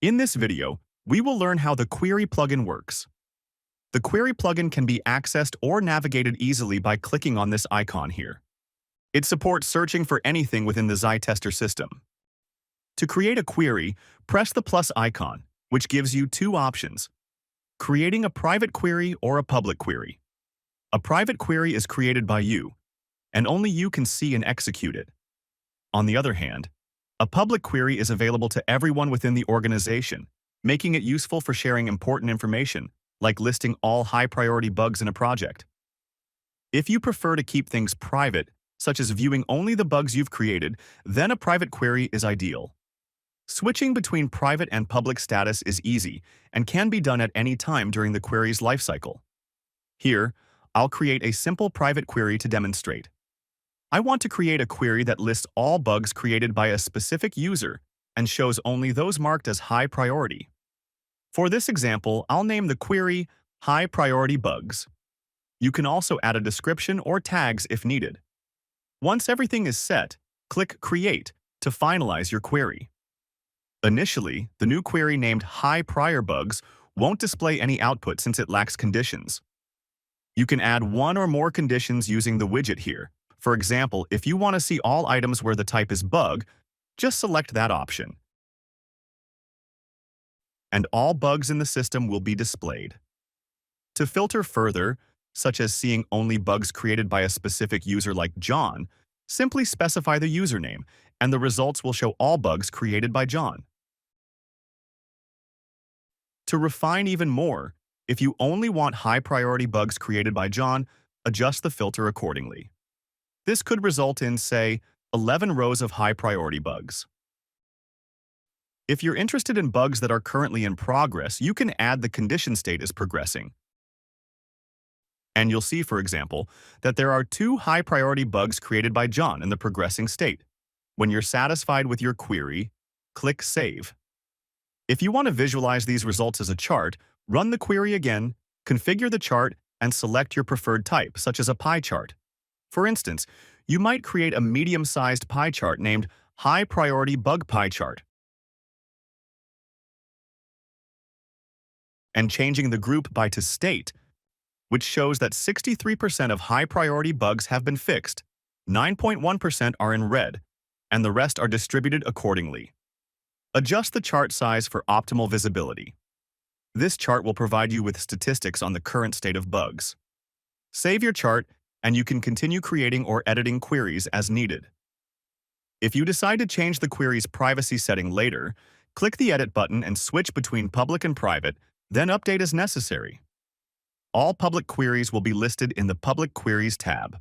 In this video, we will learn how the Query plugin works. The Query plugin can be accessed or navigated easily by clicking on this icon here. It supports searching for anything within the Xitester system. To create a query, press the plus icon, which gives you two options: creating a private query or a public query. A private query is created by you, and only you can see and execute it. On the other hand, a public query is available to everyone within the organization, making it useful for sharing important information, like listing all high-priority bugs in a project. If you prefer to keep things private, such as viewing only the bugs you've created, then a private query is ideal. Switching between private and public status is easy and can be done at any time during the query's lifecycle. Here, I'll create a simple private query to demonstrate. I want to create a query that lists all bugs created by a specific user and shows only those marked as high priority. For this example, I'll name the query High Priority Bugs. You can also add a description or tags if needed. Once everything is set, click Create to finalize your query. Initially, the new query named High Prior Bugs won't display any output since it lacks conditions. You can add one or more conditions using the widget here. For example, if you want to see all items where the type is bug, just select that option, and all bugs in the system will be displayed. To filter further, such as seeing only bugs created by a specific user like John, simply specify the username, and the results will show all bugs created by John. To refine even more, if you only want high-priority bugs created by John, adjust the filter accordingly. This could result in, say, 11 rows of high-priority bugs. If you're interested in bugs that are currently in progress, you can add the condition state as progressing. And you'll see, for example, that there are 2 high-priority bugs created by John in the progressing state. When you're satisfied with your query, click Save. If you want to visualize these results as a chart, run the query again, configure the chart, and select your preferred type, such as a pie chart. For instance, you might create a medium-sized pie chart named High Priority Bug Pie Chart, and changing the group by to State, which shows that 63% of high-priority bugs have been fixed, 9.1% are in red, and the rest are distributed accordingly. Adjust the chart size for optimal visibility. This chart will provide you with statistics on the current state of bugs. Save your chart, and you can continue creating or editing queries as needed. If you decide to change the query's privacy setting later, click the Edit button and switch between public and private, then update as necessary. All public queries will be listed in the Public Queries tab.